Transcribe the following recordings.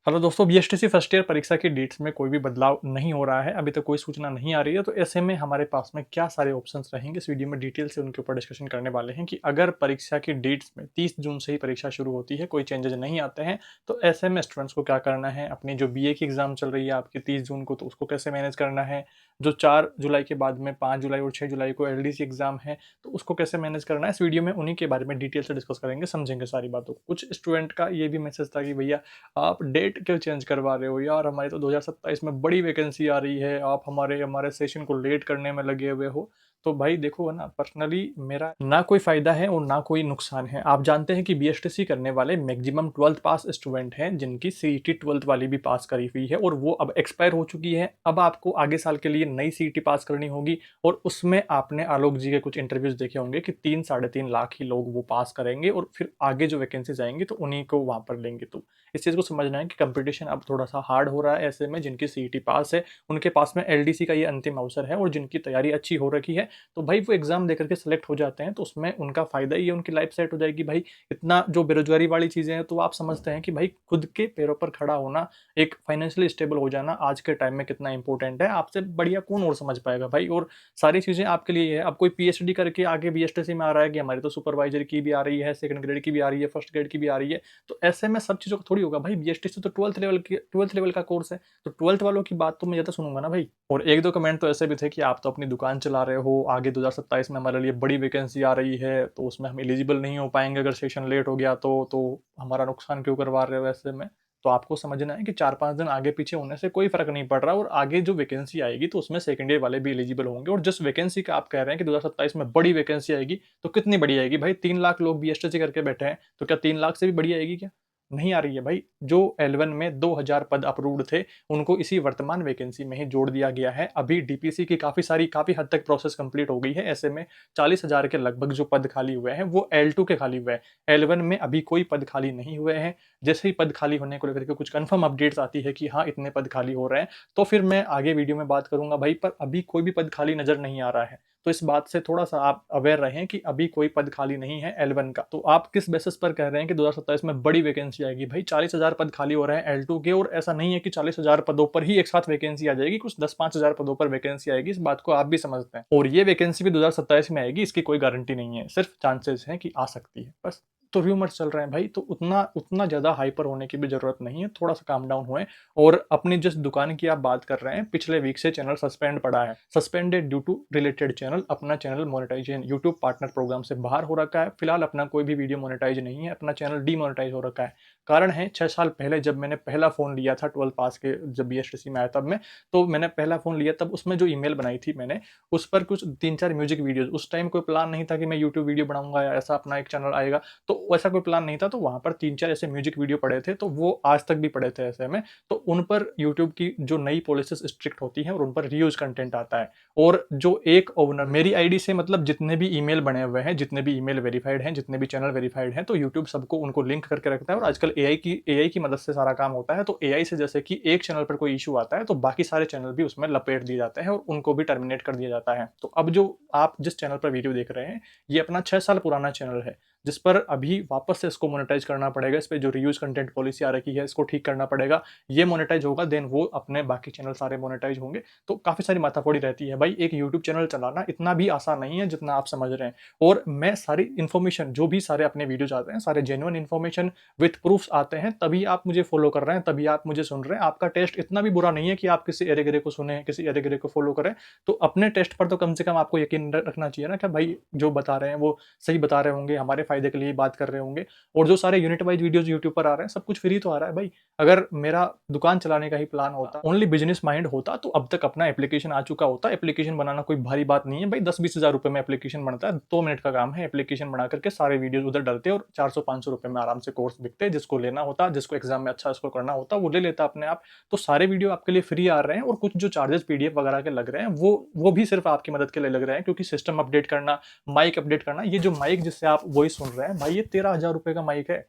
Hello दोस्तों, BSTC first year परीक्षा की डेट्स में कोई भी बदलाव नहीं हो रहा है। अभी तक कोई सूचना नहीं आ रही है, तो ऐसे में हमारे पास में क्या सारे ऑप्शंस रहेंगे, इस वीडियो में डिटेल से उनके ऊपर डिस्कशन करने वाले हैं कि अगर परीक्षा की डेट्स में 30 जून से ही परीक्षा शुरू होती है, कोई चेंजेस नहीं आते हैं, तो ऐसे में स्टूडेंट्स को क्या करना है। अपनी जो बीए की एग्जाम चल रही है आपकी 30 जून को, तो उसको कैसे मैनेज करना है। जो 4 जुलाई के बाद में 5 जुलाई और 6 जुलाई को एलडीसी एग्जाम है, तो उसको कैसे मैनेज करना है। इस वीडियो में उन्हीं के बारे में डिटेल से डिस्कस करेंगे, समझेंगे सारी बातों को। कुछ स्टूडेंट का ये भी मैसेज था कि भैया आप डेट क्यों चेंज करवा रहे हो यार, हमारी तो 2027 में बड़ी वैकेंसी आ रही है, आप हमारे हमारे सेशन को लेट करने में लगे हुए हो। तो भाई देखो ना, पर्सनली मेरा ना कोई फायदा है और ना कोई नुकसान है। आप जानते हैं कि बीएसटीसी करने वाले मैक्सिमम 12th पास स्टूडेंट हैं, जिनकी सीईटी 12th वाली भी पास करी हुई है और वो अब एक्सपायर हो चुकी है। अब आपको आगे साल के लिए नई सीईटी पास करनी होगी और उसमें आपने आलोक जी के कुछ इंटरव्यूज देखे होंगे कि 3-3.5 लाख ही लोग वो पास करेंगे और फिर आगे जो वैकेंसीज आएंगी तो उन्हीं को वहां पर लेंगे। तो इस चीज़ को समझना है कि कंपटीशन अब थोड़ा सा हार्ड हो रहा है। ऐसे में जिनकी सीईटी पास है उनके पास में एलडीसी का ये अंतिम अवसर है, और जिनकी तैयारी अच्छी हो रखी है तो भाई वो एग्जाम देकर के सेलेक्ट हो जाते हैं, तो उसमें उनका फायदा ही है, उनकी लाइफ सेट हो जाएगी। भाई इतना जो बेरोजगारी वाली चीजें हैं, तो आप समझते हैं कि भाई खुद के पैरों पर खड़ा होना, एक फाइनेंशियली स्टेबल हो जाना आज के टाइम में कितना इंपॉर्टेंट है। आपसे बढ़िया कौन और समझ पाएगा भाई। और सारी चीजें आपके लिए है। अब कोई पीएचडी करके आगे बीएसटीसी में आ रहा है कि हमारी तो सुपरवाइजर की भी आ रही है, सेकंड ग्रेड की भी आ रही है, फर्स्ट ग्रेड की भी आ रही है, तो ऐसे में सब चीज़ों का थोड़ी होगा भाई। बीएसटीसी तो 12th लेवल का कोर्स है, तो 12th वालों की बात तो मैं ज़्यादा सुनूंगा ना भाई। और एक दो कमेंट तो ऐसे भी थे कि आप तो अपनी दुकान चला रहे हो, आगे 2027 में हमारे लिए बड़ी वैकेंसी आ रही है, तो उसमें हम एलिजिबल नहीं हो पाएंगे अगर सेशन लेट हो गया तो हमारा नुकसान क्यों करवा रहे हो। ऐसे में तो आपको समझना है कि 4-5 दिन आगे पीछे होने से कोई फर्क नहीं पड़ रहा, और आगे जो वैकेंसी आएगी तो उसमें सेकेंड ईयर वाले भी एलिजिबल होंगे। और जिस वैकेंसी का आप कह रहे हैं कि 2027 में बड़ी वैकेंसी आएगी, तो कितनी बड़ी आएगी भाई। 3 लाख लोग बीएसटीसी करके बैठे हैं, तो क्या 3 लाख से भी बड़ी आएगी क्या। नहीं आ रही है भाई। जो L1 में 2000 पद अप्रूव्ड थे, उनको इसी वर्तमान वैकेंसी में ही जोड़ दिया गया है। अभी डीपीसी की काफी हद तक प्रोसेस कंप्लीट हो गई है। ऐसे में 40,000 के लगभग जो पद खाली हुए हैं वो L2 के खाली हुए हैं। L1 में अभी कोई पद खाली नहीं हुए हैं। जैसे ही पद खाली होने को लेकर के कुछ कंफर्म अपडेट्स आती है कि हाँ इतने पद खाली हो रहे हैं, तो फिर मैं आगे वीडियो में बात करूंगा भाई। पर अभी कोई भी पद खाली नजर नहीं आ रहा है, तो इस बात से थोड़ा सा आप अवेयर रहें कि अभी कोई पद खाली नहीं है L1 का। तो आप किस बेसिस पर कह रहे हैं कि 2027 में बड़ी वैकेंसी आएगी। भाई 40,000 पद खाली हो रहे हैं L2 के, और ऐसा नहीं है कि 40,000 पदों पर ही एक साथ वैकेंसी आ जाएगी, कुछ 10-5 हजार पदों पर वैकेंसी आएगी। इस बात को आप भी समझते हैं, और ये वैकेंसी भी 2027 में आएगी, इसकी कोई गारंटी नहीं है, सिर्फ चांसेस हैं कि आ सकती है बस। तो र्यूमर्स चल रहे हैं भाई, तो उतना उतना ज्यादा हाइपर होने की भी जरूरत नहीं है, थोड़ा सा काम डाउन हुए। और अपनी जिस दुकान की आप बात कर रहे हैं, पिछले वीक से चैनल सस्पेंड पड़ा है, suspended due to related channel. अपना channel monetization YouTube partner programme से बाहर हो रखा है। फिलहाल अपना कोई भी वीडियो मोनेटाइज नहीं है, अपना चैनल डीमोनेटाइज हो रखा है। कारण है 6 साल पहले जब मैंने पहला फोन लिया था 12 पास के, जब बीएसटीसी में आया तब में, तो मैंने पहला फोन लिया, तब उसमें जो ईमेल बनाई थी मैंने, उस पर कुछ 3-4 म्यूजिक वीडियोज। उस टाइम कोई प्लान नहीं था कि मैं यूट्यूब वीडियो बनाऊंगा या ऐसा अपना एक चैनल आएगा, तो वैसा कोई प्लान नहीं था। तो वहां पर 3-4 ऐसे म्यूजिक वीडियो पड़े थे, तो वो आज तक भी पड़े थे ऐसे में। तो उन पर यूट्यूब की जो नई पॉलिसीज स्ट्रिक्ट होती हैं और उन पर रीयूज कंटेंट आता है। और जो एक ओनर मेरी आईडी से, मतलब जितने भी ईमेल बने हुए हैं, जितने भी ईमेल वेरीफाइड हैं, जितने भी चैनल वेरीफाइड हैं, तो यूट्यूब सबको उनको लिंक करके रखता है। और आजकल एआई की मदद से सारा काम होता है। तो एआई से जैसे कि एक चैनल पर कोई इशू आता है, तो बाकी सारे चैनल भी उसमें लपेट दिए जाते हैं और उनको भी टर्मिनेट कर दिया जाता है। तो अब जो आप जिस चैनल पर वीडियो देख रहे हैं, ये अपना 6 साल पुराना चैनल है, जिस पर अभी वापस से इसको मोनेटाइज करना पड़ेगा। इस पर जो रीयूज कंटेंट पॉलिसी आ रखी है, इसको ठीक करना पड़ेगा। ये मोनेटाइज होगा, देन वो अपने बाकी चैनल सारे मोनेटाइज होंगे। तो काफी सारी माथापड़ी रहती है भाई। एक यूट्यूब चैनल चलाना इतना भी आसान नहीं है जितना आप समझ रहे हैं। और मैं सारी इन्फॉर्मेशन, जो भी सारे अपने वीडियोज आते हैं, सारे जेन्युइन इन्फॉर्मेशन विथ प्रूफ्स आते हैं, तभी आप मुझे फॉलो कर रहे हैं, तभी आप मुझे सुन रहे हैं। आपका टेस्ट इतना भी बुरा नहीं है कि आप किसी एरे गिरे को सुने, किसी एरे गिरे को फॉलो करें। तो अपने टेस्ट पर तो कम से कम आपको यकीन रखना चाहिए ना कि भाई जो बता रहे हैं वो सही बता रहे होंगे, हमारे फायदे के लिए बात कर रहे होंगे। और जो सारे यूनिट वाइज वीडियोज यूट्यूब पर आ रहे हैं, सब कुछ फ्री तो आ रहा है भाई। अगर मेरा दुकान चलाने का ही प्लान होता, ओनली बिजनेस माइंड होता, तो अब तक अपना एप्लीकेशन आ चुका होता। एप्लीकेशन बनाना कोई भारी बात नहीं है भाई, 10-20 हजार रुपए में एप्लीकेशन बनता है, 2 मिनट का काम है। एप्लीकेशन बना करके सारे वीडियोज उधर डालते और 400-500 रुपए में आराम से कोर्स बिकते। जिसको लेना होता, जिसको एग्जाम में अच्छा इसको करना होता, वो ले लेता अपने आप। तो सारे वीडियो आपके लिए फ्री आ रहे हैं, और कुछ जो चार्जेस पीडीएफ वगैरह के लग रहे हैं, वो भी सिर्फ आपकी मदद के लिए लग रहे हैं, क्योंकि सिस्टम अपडेट करना, माइक अपडेट करना। ये जो माइक जिससे आप वॉइस सुन रहे हैं भाई, ये 13,000 रुपए का माइक है।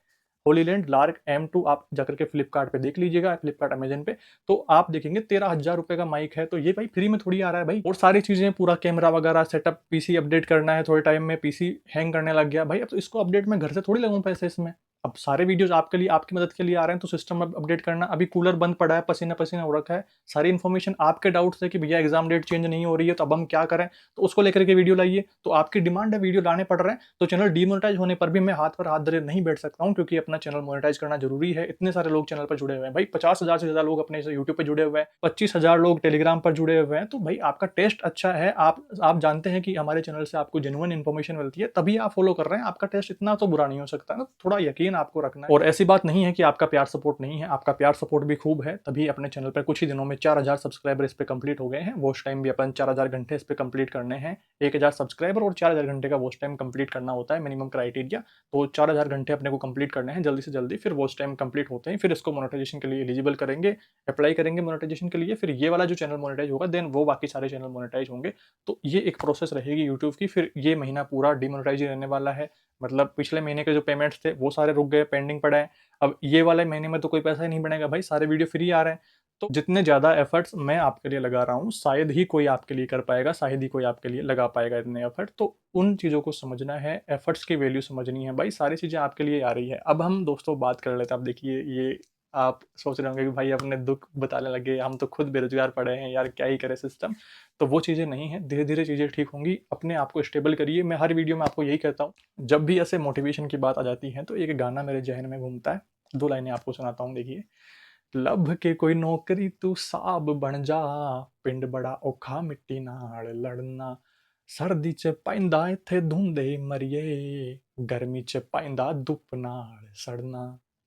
होलीलैंड लार्क M2, आप जाकर के फ्लिपकार्ट पे देख लीजिएगा, फ्लिपकार्ट अमेजन पे, तो आप देखेंगे 13,000 रुपए का माइक है। तो ये भाई फ्री में थोड़ी आ रहा है भाई। और सारी चीजें, पूरा कैमरा वगैरह सेटअप, पीसी अपडेट करना है, थोड़े टाइम में पीसी हैंग करने लग गया भाई, अब तो इसको अपडेट मैं घर से थोड़ी लगूं पैसे इसमें। अब सारे वीडियोज़ आपके लिए आपकी मदद के लिए आ रहे हैं तो सिस्टम अपडेट करना, अभी कूलर बंद पड़ा है, पसीना-पसीना हो रखा है, सारी इन्फॉर्मेशन आपके डाउट्स है कि भैया एग्ज़ाम डेट चेंज नहीं हो रही है, तो अब हम क्या करें? तो उसको लेकर के वीडियो लाइए, तो आपकी डिमांड है वीडियो लाने पड़ रहे हैं, तो चैनल डीमोनेटाइज़ होने पर भी मैं हाथ पर हाथ धरे नहीं बैठ सकता हूँ क्योंकि अपना चैनल मोनेटाइज़ करना ज़रूरी है। इतने सारे लोग चैनल पर जुड़े हुए हैं, भाई 50,000 से ज़्यादा लोग अपने से यूट्यूब पे जुड़े हुए हैं, 25,000 लोग टेलीग्राम पर जुड़े हुए हैं, तो भाई आपका टेस्ट अच्छा है, आप जानते हैं कि हमारे चैनल से आपको जेन्युइन इन्फॉर्मेशन मिलती है, तभी आप फॉलो कर रहे हैं, आपका टेस्ट इतना तो बुरा नहीं हो सकता ना, थोड़ा यकीन आपको रखना है। और ऐसी बात नहीं है कि आपका प्यार सपोर्ट नहीं है, आपका प्यार सपोर्ट भी खूब है, तभी अपने चैनल पर कुछ ही दिनों में 4,000 सब्सक्राइबर इस पे कंप्लीट हो गए हैं। वॉच टाइम भी अपन 4,000 घंटे इस पे कंप्लीट करने हैं। 1,000 सब्सक्राइबर और 4,000 घंटे का वॉच टाइम कंप्लीट करना होता है मिनिमम क्राइटेरिया। तो 4,000 घंटे अपने को कंप्लीट करने हैं जल्दी से जल्दी, फिर वॉच टाइम कंप्लीट होते हैं, फिर इसको मोनेटाइजेशन के लिए एलिजिबल करेंगे, अप्लाई करेंगे मोनेटाइजेशन के लिए, फिर ये वाला जो चैनल मोनेटाइज होगा देन वो बाकी सारे चैनल मोनेटाइज होंगे। तो ये एक प्रोसेस रहेगी यूट्यूब की। फिर ये महीना पूरा डिमोनेटाइज रहने वाला है, मतलब पिछले महीने के जो पेमेंट्स थे वो सारे रुक गए, पेंडिंग पड़ा है। अब ये वाले महीने में तो कोई पैसा ही नहीं बनेगा भाई, सारे वीडियो फ्री आ रहे हैं। तो जितने ज़्यादा एफर्ट्स मैं आपके लिए लगा रहा हूँ, शायद ही कोई आपके लिए कर पाएगा, शायद ही कोई आपके लिए लगा पाएगा इतने एफर्ट। तो उन चीज़ों को समझना है, एफर्ट्स की वैल्यू समझनी है भाई, सारी चीज़ें आपके लिए आ रही है। अब हम दोस्तों बात कर लेते हैं। अब देखिए, ये आप सोच रहे होंगे कि भाई अपने दुख बताने लगे, हम तो खुद बेरोजगार पड़े हैं यार, क्या ही करे सिस्टम। तो वो चीज़ें नहीं है, धीरे धीरे चीज़ें ठीक होंगी। अपने आप को स्टेबल करिए, मैं हर वीडियो में आपको यही कहता हूँ। जब भी ऐसे मोटिवेशन की बात आ जाती है तो एक गाना मेरे जहन में घूमता है, 2 लाइनें आपको सुनाता हूँ, देखिए। ਲੱਭ ਕੇ ਕੋਈ ਨੌਕਰੀ ਤੂੰ ਸਾਬ ਬਣ ਜਾ, ਪਿੰਡ ਬੜਾ ਔਖਾ ਮਿੱਟੀ ਨਾਲ ਲੜਨਾ, ਸਰਦੀ ਚ ਪੈਂਦਾ ਇੱਥੇ ਧੁੰਦੇ ਮਰੀਏ, गर्मी च पैंदा धुप नाल सड़ना।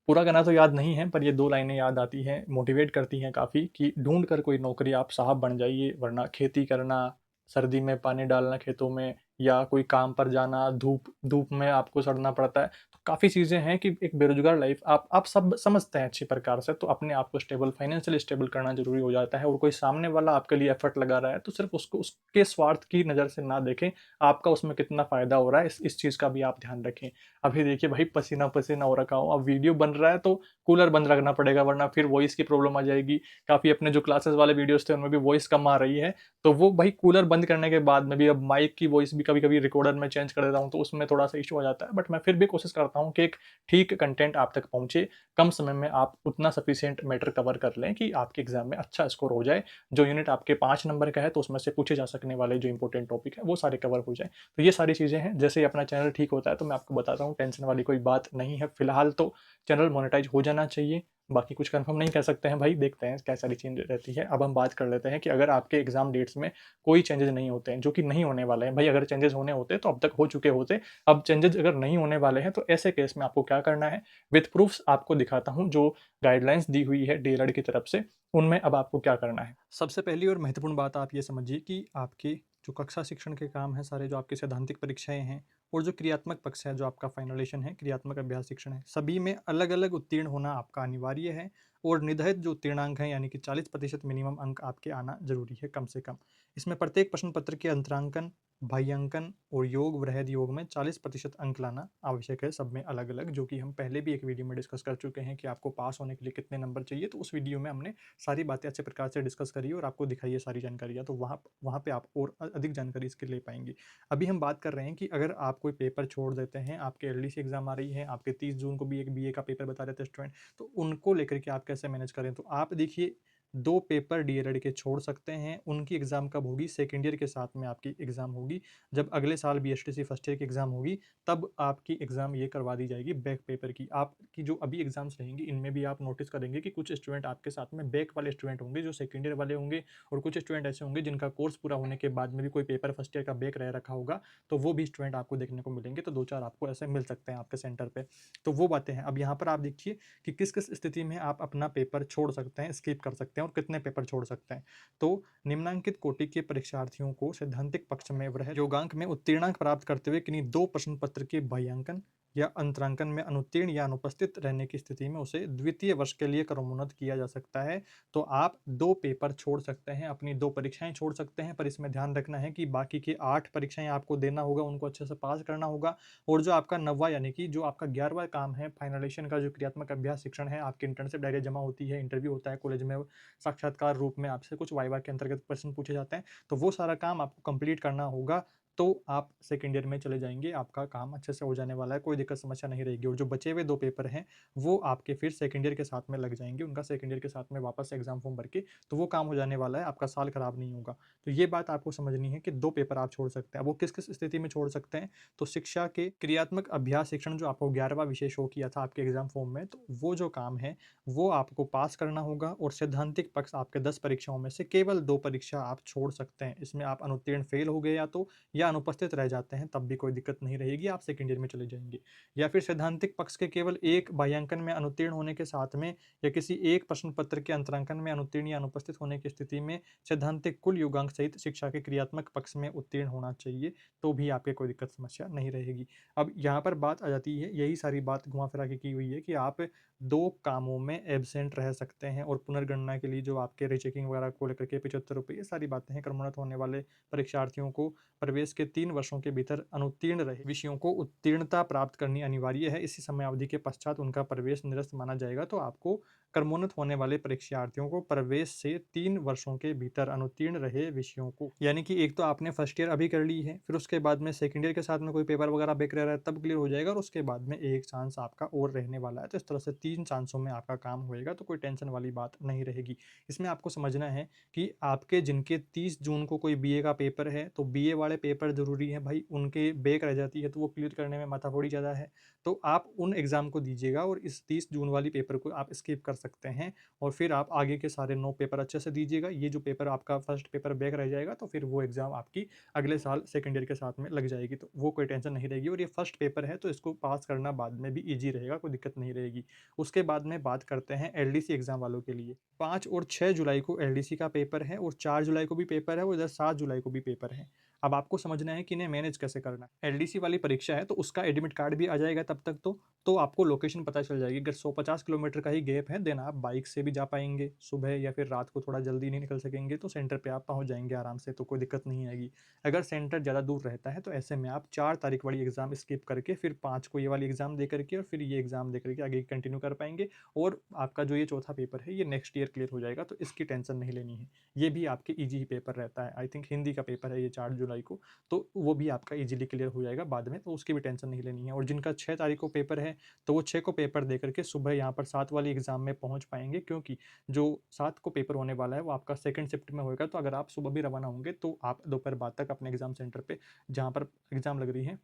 पूरा गाना तो याद नहीं है, पर ये 2 लाइनें याद आती हैं, मोटिवेट करती हैं काफ़ी कि ढूंढ कर कोई नौकरी आप साहब बन जाइए, वरना खेती करना, सर्दी में पानी डालना खेतों में, या कोई काम पर जाना, धूप धूप में आपको सड़ना पड़ता है। तो काफ़ी चीज़ें हैं कि एक बेरोजगार लाइफ आप सब समझते हैं अच्छी प्रकार से, तो अपने आप को स्टेबल, फाइनेंशियल स्टेबल करना ज़रूरी हो जाता है। और कोई सामने वाला आपके लिए एफर्ट लगा रहा है तो सिर्फ उसको उसके स्वार्थ की नज़र से ना देखें, आपका उसमें कितना फ़ायदा हो रहा है, इस चीज़ का भी आप ध्यान रखें। अभी देखिए भाई, पसीना-पसीना हो रखा हूँ, अब वीडियो बन रहा है तो कूलर बंद रखना पड़ेगा, वरना फिर वॉइस की प्रॉब्लम आ जाएगी। काफ़ी अपने जो क्लासेस वाले वीडियोज़ थे उनमें भी वॉइस कम आ रही है, तो वो भाई कूलर बंद करने के बाद में भी अब माइक की वॉइस भी कभी-कभी रिकॉर्डर में चेंज कर देता हूँ, तो उसमें थोड़ा-सा इश्यू आ जाता है। बट मैं फिर भी कोशिश करता हूँ कि एक ठीक कंटेंट आप तक पहुँचे, कम समय में आप उतना सफिशिएंट मैटर कवर कर लें कि आपके एग्ज़ाम में अच्छा स्कोर हो जाए। जो यूनिट आपके 5 नंबर का है तो उसमें से पूछे जा सकने वाले जो इंपॉर्टेंट टॉपिक है वो सारे कवर हो जाएँ। तो ये सारी चीज़ें हैं, जैसे ही अपना चैनल ठीक होता है तो मैं आपको बताता हूँ, टेंशन वाली कोई बात नहीं है। फिलहाल तो चैनल मोनेटाइज़ हो जाना चाहिए, बाकी कुछ कंफर्म नहीं कह सकते हैं भाई, देखते हैं क्या सारी चीज़ रहती है। अब हम बात कर लेते हैं कि अगर आपके एग्ज़ाम डेट्स में कोई चेंजेज़ नहीं होते हैं, जो कि नहीं होने वाले हैं। भाई अगर चेंजेज़ होने होते तो अब तक हो चुके होते, अब चेंजेज़ अगर नहीं होने वाले हैं तो ऐसे केस में आपको क्या करना है, विथ प्रूफ्स आपको दिखाता हूँ, जो गाइडलाइंस दी हुई है डीएलएड की तरफ से, उनमें अब आपको क्या करना है। सबसे पहली और महत्वपूर्ण बात आप ये समझिए कि आपके जो कक्षा शिक्षण के काम हैं सारे, जो आपकी सैद्धांतिक परीक्षाएँ हैं और जो क्रियात्मक पक्ष है, जो आपका फाइनलेशन है, क्रियात्मक अभ्यास शिक्षण है, सभी में अलग-अलग उत्तीर्ण होना आपका अनिवार्य है। और निर्धारित जो उत्तीर्णांक हैं यानी कि 40% मिनिमम अंक आपके आना ज़रूरी है कम से कम। इसमें प्रत्येक प्रश्न पत्र के अंतरांकन, बाह्यांकन और योग वृहद योग में 40% अंक लाना आवश्यक है, सब में अलग-अलग, जो कि हम पहले भी एक वीडियो में डिस्कस कर चुके हैं कि आपको पास होने के लिए कितने नंबर चाहिए। तो उस वीडियो में हमने सारी बातें अच्छे प्रकार से डिस्कस करी और आपको दिखाई है सारी जानकारियाँ, तो वहाँ वहाँ पे आप और अधिक जानकारी इसके ले पाएंगे। अभी हम बात कर रहे हैं कि अगर आप कोई पेपर छोड़ देते हैं, आपके एलडीसी एग्जाम आ रही है, आपके 30 जून को भी एक बीए का पेपर बता रहे थे स्टूडेंट, तो उनको लेकर के आप कैसे मैनेज करें। तो आप देखिए, 2 पेपर डीएलएड के छोड़ सकते हैं, उनकी एग्ज़ाम कब होगी, सेकेंड ईयर के साथ में आपकी एग्ज़ाम होगी। जब अगले साल बीएसटीसी फर्स्ट ईयर की एग्ज़ाम होगी, तब आपकी एग्ज़ाम ये करवा दी जाएगी बैक पेपर की। आपकी जो अभी एग्ज़ाम्स रहेंगी, इनमें भी आप नोटिस करेंगे कि कुछ स्टूडेंट आपके साथ में बैक वाले स्टूडेंट होंगे, जो सेकेंड ईयर वाले होंगे, और कुछ स्टूडेंट ऐसे होंगे जिनका कोर्स पूरा होने के बाद में भी कोई पेपर फर्स्ट ईयर का बैक रह रखा होगा, तो वो भी स्टूडेंट आपको देखने को मिलेंगे। तो 2-4 आपको ऐसे मिल सकते हैं आपके सेंटर पे। तो वो बातें हैं। अब यहाँ पर आप देखिए कि किस-किस स्थिति में आप अपना पेपर छोड़ सकते हैं, स्किप कर सकते हैं और कितने पेपर छोड़ सकते हैं। तो निम्नांकित कोटि के परीक्षार्थियों को सैद्धांतिक पक्ष में वृहद योगांक में उत्तीर्णांक प्राप्त करते हुए किन्हीं 2 प्रश्न पत्र के बाह्यांकन या अंतरांकन में अनुत्तीर्ण या अनुपस्थित रहने की स्थिति में उसे द्वितीय वर्ष के लिए क्रमोन्नत किया जा सकता है। तो आप 2 पेपर छोड़ सकते हैं, अपनी 2 परीक्षाएँ छोड़ सकते हैं, पर इसमें ध्यान रखना है कि बाकी की 8 परीक्षाएँ आपको देना होगा, उनको अच्छे से पास करना होगा। और जो आपका 9वां यानी कि जो आपका 11वां काम है, फाइनलेशन का जो क्रियात्मक अभ्यास शिक्षण है, आपकी इंटर्नशिप डायरी जमा होती है, इंटरव्यू होता है कॉलेज में, साक्षात्कार रूप में आपसे कुछ वाइवा के अंतर्गत प्रश्न पूछे जाते हैं, तो वो सारा काम आपको कंप्लीट करना होगा। तो आप सेकंड ईयर में चले जाएँगे, आपका काम अच्छे से हो जाने वाला है, कोई दिक्कत समस्या नहीं रहेगी और जो बचे हुए 2 पेपर हैं, वो आपके फिर सेकंड ईयर के साथ में लग जाएँगे, उनका सेकंड ईयर के साथ में वापस से एग्ज़ाम फॉर्म भर के, तो वो काम हो जाने वाला है, आपका साल खराब नहीं होगा। तो ये बात आपको समझनी है कि 2 पेपर आप छोड़ सकते हैं। अब वो किस-किस स्थिति में छोड़ सकते हैं, तो शिक्षा के क्रियात्मक अभ्यास शिक्षण जो आपको 11वां विषय शो किया था आपके एग्ज़ाम फॉर्म में, तो वो जो काम है, वो आपको पास करना होगा और सैद्धांतिक पक्ष आपके 10 परीक्षाओं में से केवल 2 परीक्षा आप छोड़ सकते हैं। इसमें आप अनुत्तीर्ण फ़ेल हो गए या अनुपस्थित रह जाते हैं, तब भी कोई दिक्कत नहीं रहेगी, आप सेकंड ईयर में चले जाएँगे। या फिर सैद्धांतिक पक्ष के केवल 1 बाह्यांकन में अनुत्तीर्ण होने के साथ में या किसी एक प्रश्न पत्र के अंतरांकन में अनुत्तीर्ण या अनुपस्थित होने की स्थिति में सैद्धांतिक कुल योगांक सहित शिक्षा के क्रियात्मक पक्ष में उत्तीर्ण होना चाहिए, तो भी आपके कोई दिक्कत समस्या नहीं रहेगी। अब यहाँ पर बात आ जाती है, यही सारी बात घुमा-फिरा के की हुई है कि आप 2 कामों में एब्सेंट रह सकते हैं और पुनर्गणना के लिए जो आपके रीचेकिंग वगैरह को लेकर के ₹75 ये सारी बातें हैं, क्रमोन्नत होने वाले परीक्षार्थियों को प्रवेश के 3 वर्षों के भीतर अनुत्तीर्ण रहे विषयों को उत्तीर्णता प्राप्त करनी अनिवार्य है। इसी समयावधि के पश्चात उनका प्रवेश निरस्त माना जाएगा, तो आपको क्रमोन्नत होने वाले परीक्षार्थियों को प्रवेश से 3 वर्षों के भीतर अनुत्तीर्ण रहे विषयों को, यानी कि एक तो आपने फर्स्ट ईयर अभी कर ली है, फिर उसके बाद में सेकंड ईयर के साथ में कोई पेपर वगैरह बैक रह रहा है तब क्लियर हो जाएगा और उसके बाद में 1 चांस आपका और रहने वाला है। तो इस तरह से 3 चांसों में आपका काम होएगा, तो कोई टेंशन वाली बात नहीं रहेगी। इसमें आपको समझना है कि आपके जिनके 30 जून को कोई बीए का पेपर है, तो बीए वाले पेपर ज़रूरी है भाई, उनके बैक रह जाती है तो वो क्लियर करने में माथापच्ची ज़्यादा है। तो आप उन एग्ज़ाम को दीजिएगा और इस 30 जून वाली पेपर को आप स्किप कर सकते हैं और फिर आप आगे के सारे 9 पेपर अच्छे से दीजिएगा। ये जो पेपर आपका फर्स्ट पेपर बैक रह जाएगा, तो फिर वो एग्ज़ाम आपकी अगले साल सेकंड ईयर के साथ में लग जाएगी, तो वो कोई टेंशन नहीं रहेगी और ये फर्स्ट पेपर है, तो इसको पास करना बाद में भी ईज़ी रहेगा, कोई दिक्कत नहीं रहेगी। उसके बाद में बात करते हैं एलडीसी एग्ज़ाम वालों के लिए। 5 और 6 जुलाई को एलडीसी का पेपर है और 4 जुलाई को भी पेपर है और इधर 7 जुलाई को भी पेपर है। अब आपको समझना है कि इन्हें मैनेज कैसे करना है। एलडीसी वाली परीक्षा है, तो उसका एडमिट कार्ड भी आ जाएगा तब तक तो आपको लोकेशन पता चल जाएगी। अगर 150 किलोमीटर का ही गैप है, देन आप बाइक से भी जा पाएँगे। सुबह या फिर रात को थोड़ा जल्दी नहीं निकल सकेंगे, तो सेंटर पे आप पहुँच जाएँगे आराम से, तो कोई दिक्कत नहीं आएगी। अगर सेंटर ज़्यादा दूर रहता है, तो ऐसे में आप 4 तारीख वाली एग्ज़ाम स्किप करके फिर 5 को ये वाली एग्ज़ाम दे करके और फिर ये एग्ज़ाम दे करके आगे कंटिन्यू कर पाएँगे और आपका जो ये चौथा पेपर है, ये नेक्स्ट ईयर क्लियर हो जाएगा, तो इसकी टेंशन नहीं लेनी है। ये भी आपके ईज़ी ही पेपर रहता है। आई थिंक हिंदी का पेपर है ये 4 जुलाई को, तो वो भी आपका ईज़िली क्लियर हो जाएगा बाद में, तो उसकी भी टेंशन नहीं लेनी है और जिनका 6 तारीख को पेपर है, तो वो 6 को पेपर दे करके सुबह यहाँ पर 7 वाली एग्ज़ाम में पहुँच पाएँगे क्योंकि जो 7 को पेपर होने वाला है, वो आपका सेकंड शिफ्ट में होएगा, तो अगर आप सुबह भी रवाना होंगे, तो आप दोपहर बाद तक अपने एग्ज़ाम सेंटर पे जहाँ पर एग्ज़ाम लग रही है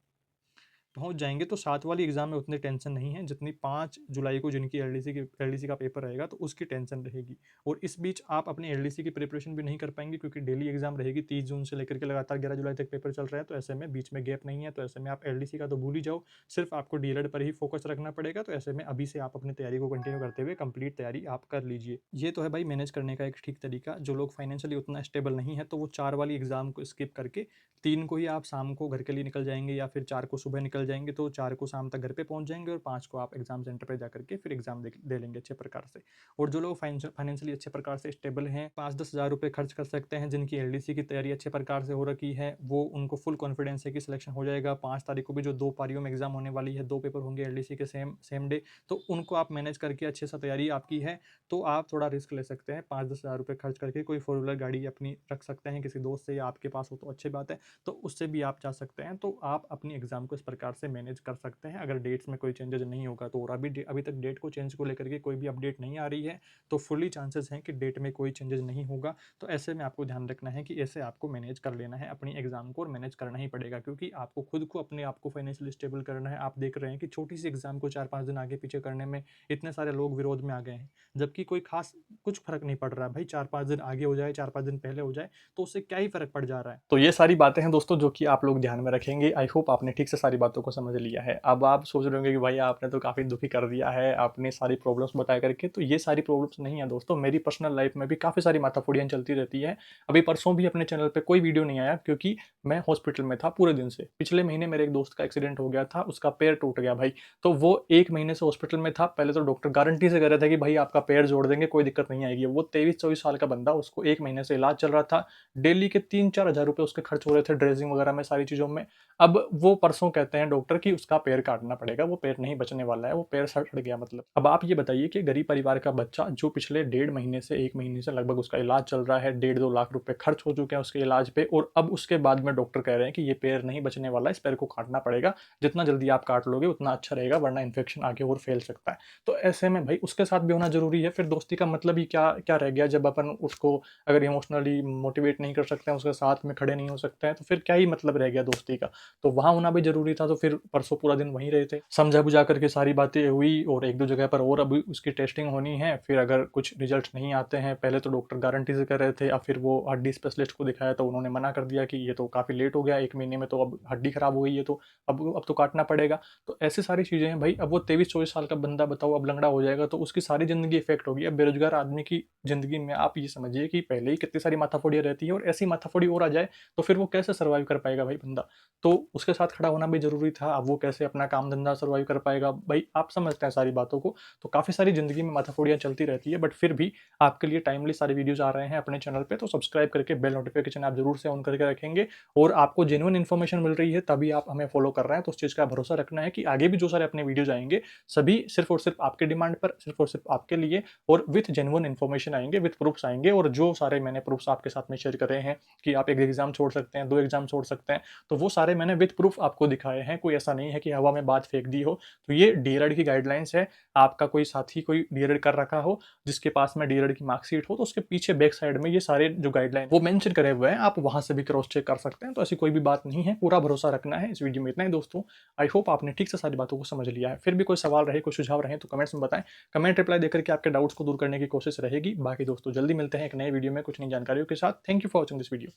पहुँच जाएँगे, तो 7 वाली एग्ज़ाम में उतनी टेंशन नहीं है, जितनी 5 जुलाई को जिनकी एलडीसी का पेपर रहेगा, तो उसकी टेंशन रहेगी। और इस बीच आप अपनी एलडीसी की प्रिपरेशन भी नहीं कर पाएँगे क्योंकि डेली एग्ज़ाम रहेगी 30 जून से लेकर के लगातार 11 जुलाई तक पेपर चल रहा है, तो ऐसे में बीच में गैप नहीं है, तो ऐसे में आप एलडीसी का तो भूल ही जाओ, सिर्फ़ आपको डीएलएड पर ही फ़ोकस रखना पड़ेगा, तो ऐसे में अभी से आप अपनी तैयारी को कंटिन्यू करते हुए कंप्लीट तैयारी आप कर लीजिए। ये तो है भाई मैनेज करने का एक ठीक तरीका, जो लोग फाइनेंशियली उतना स्टेबल नहीं है, तो वो 4 वाली एग्ज़ाम को स्किप करके 3 को ही आप शाम को घर के लिए निकल जाएँगे या फिर 4 को सुबह निकल जाएँगे, तो 4 को शाम तक घर पे पहुँच जाएँगे और 5 को आप एग्ज़ाम सेंटर पे जाकर के फिर एग्ज़ाम दे लेंगे अच्छे प्रकार से। और जो लोग फाइनेंशियली अच्छे प्रकार से स्टेबल हैं, 5-10 हज़ार रुपए खर्च कर सकते हैं, जिनकी एलडीसी की तैयारी अच्छे प्रकार से हो रखी है, वो उनको फुल कॉन्फिडेंस है कि सिलेक्शन हो जाएगा। 5 तारीख को भी जो 2 पारियों में एग्ज़ाम होने वाली है, 2 पेपर होंगे एलडीसी के सेम सेम डे, तो उनको आप मैनेज करके अच्छे से तैयारी आपकी है, तो आप थोड़ा रिस्क ले सकते हैं। 5-10 हज़ार रुपए खर्च करके कोई फोर व्हीलर गाड़ी अपनी रख सकते हैं किसी दोस्त से या आपके पास हो तो अच्छी बात है, तो उससे भी आप जा सकते हैं, तो आप अपनी एग्ज़ाम को इस प्रकार से मैनेज कर सकते हैं। अगर डेट्स में कोई चेंजेज़ नहीं होगा तो, और अभी तक डेट को चेंज को लेकर के कोई भी अपडेट नहीं आ रही है, तो फुल्ली चांसेस हैं कि डेट में कोई चेंजेज़ नहीं होगा। तो ऐसे में आपको ध्यान रखना है कि ऐसे आपको मैनेज कर लेना है अपनी एग्ज़ाम को और मैनेज करना ही पड़ेगा क्योंकि आपको खुद को अपने आप को फाइनेंशियली स्टेबल करना है। आप देख रहे हैं कि छोटी-सी एग्ज़ाम को 4-5 दिन आगे-पीछे करने में इतने सारे लोग विरोध में आ गए हैं, जबकि कोई ख़ास कुछ फ़र्क नहीं पड़ रहा है भाई, 4-5 दिन आगे हो जाए, 4-5 दिन पहले हो जाए, तो उससे क्या ही फ़र्क पड़ जा रहा है। तो ये सारी बातें हैं दोस्तों जो कि आप लोग ध्यान में रखेंगे। आई होप आपने ठीक से सारी बातों को समझ लिया है। अब आप सोच रहे होंगे कि भाई आपने तो काफ़ी दुखी कर दिया है, आपने सारी प्रॉब्लम्स बता करके, तो ये सारी प्रॉब्लम्स नहीं है दोस्तों, मेरी पर्सनल लाइफ में भी काफ़ी सारी माथाफोड़ियाँ चलती रहती है। अभी परसों भी अपने चैनल पे कोई वीडियो नहीं आया क्योंकि मैं हॉस्पिटल में था पूरे दिन से। पिछले महीने मेरे एक दोस्त का एक्सीडेंट हो गया था, उसका पैर टूट गया भाई, तो वो 1 महीने से हॉस्पिटल में था। पहले तो डॉक्टर गारंटी से कह रहे थे कि भाई आपका पैर जोड़ देंगे, कोई दिक्कत नहीं आएगी। वो 23-24 साल का बंदा, उसको 1 महीने से इलाज चल रहा था। डेली के 3-4 हज़ार रुपए उसके खर्च हो रहे थे ड्रेसिंग वगैरह में, सारी चीज़ों में। अब वो परसों कहते हैं हैं डॉक्टर कि उसका पैर काटना पड़ेगा, वो पैर नहीं बचने वाला है, वो पैर सड़ गया मतलब। अब आप ये बताइए कि गरीब परिवार का बच्चा जो पिछले 1.5 महीने से 1 महीने से लगभग उसका इलाज चल रहा है, 1.5-2 लाख रुपए खर्च हो चुके हैं उसके इलाज पे, और अब उसके बाद में डॉक्टर कह रहे हैं कि ये पैर नहीं बचने वाला है, इस पैर को काटना पड़ेगा, जितना जल्दी आप काट लोगे उतना अच्छा रहेगा, वरना इन्फेक्शन आगे और फैल सकता है। तो ऐसे में भाई उसके साथ भी होना ज़रूरी है, फिर दोस्ती का मतलब ही क्या क्या रह गया जब अपन उसको अगर इमोशनली मोटिवेट नहीं कर सकते हैं, उसके साथ में खड़े नहीं हो सकते हैं, तो फिर क्या ही मतलब रह गया दोस्ती का। तो वहाँ होना भी ज़रूरी था, तो फिर परसों पूरा दिन वहीं रहे थे, समझा-बुझा करके सारी बातें हुई, और 1-2 जगह पर और अभी उसकी टेस्टिंग होनी है, फिर अगर कुछ रिजल्ट नहीं आते हैं, पहले तो डॉक्टर गारंटी से कर रहे थे, अब फिर वो हड्डी स्पेशलिस्ट को दिखाया तो उन्होंने मना कर दिया कि ये तो काफ़ी लेट हो गया, 1 महीने में तो अब हड्डी खराब हो गई है, तो अब तो काटना पड़ेगा। तो ऐसी सारी चीज़ें हैं भाई। अब वो 23-24 साल का बंदा बताओ अब लंगड़ा हो जाएगा, तो उसकी सारी ज़िंदगी इफ़ेक्ट होगी। अब बेरोज़गार आदमी की ज़िंदगी में आप ये समझिए कि पहले ही कितनी सारी माथाफोड़ियाँ रहती है, और ऐसी माथाफोड़ी और आ जाए, तो फिर वो कैसे सर्वाइव कर पाएगा भाई बंदा। तो उसके साथ खड़ा होना भी ज़रूरी था। अब वो कैसे अपना काम-धंधा सर्वाइव कर पाएगा, भाई आप समझते हैं सारी बातों को। तो काफ़ी सारी ज़िंदगी में माथाफोड़ियाँ चलती रहती है, बट फिर भी आपके लिए टाइमली सारे वीडियोज़ आ रहे हैं अपने चैनल पे, तो सब्सक्राइब करके बेल नोटिफ़िकेशन आप ज़रूर से ऑन करके रखेंगे, और आपको जेन्युइन इन्फॉर्मेशन मिल रही है तभी आप हमें फॉलो कर रहे हैं, तो उस चीज़ का भरोसा रखना है कि आगे भी जो सारे अपने वीडियोज़ आएँगे, सभी सिर्फ़ और सिर्फ़ आपके डिमांड पर, सिर्फ़ और सिर्फ़ आपके लिए, और विथ जेन्युइन इन्फॉर्मेशन आएँगे, विथ प्रूफ्स आएँगे, और जो सारे मैंने प्रूफ्स आपके साथ में शेयर कर रहे हैं कि आप 1 एग्ज़ाम छोड़ सकते हैं, 2 एग्ज़ाम छोड़ सकते हैं, तो वो सारे मैंने विथ प्रूफ आपको दिखाए हैं। कोई ऐसा नहीं है कि हवा में बात फेंक दी हो। तो ये डीएलएड की गाइडलाइंस है। आपका कोई साथी कोई डीएलएड कर रखा हो, जिसके पास में डीएलएड की मार्कशीट हो, तो उसके पीछे बैक साइड में ये सारे जो गाइडलाइन वो मेंशन करे हुए हैं, आप वहाँ से भी क्रॉस चेक कर सकते हैं। तो ऐसी कोई भी बात नहीं है, पूरा भरोसा रखना है। इस वीडियो में इतना ही दोस्तों। आई होप आपने ठीक से सारी बातों को समझ लिया है। फिर भी कोई सवाल रहे, कोई सुझाव रहे तो कमेंट्स में बताएँ। कमेंट रिप्लाई देकर के आपके डाउट्स को दूर करने की कोशिश रहेगी। बाकी दोस्तों जल्दी मिलते हैं एक नए वीडियो में कुछ नई जानकारियों के साथ। Thank you for watching this video.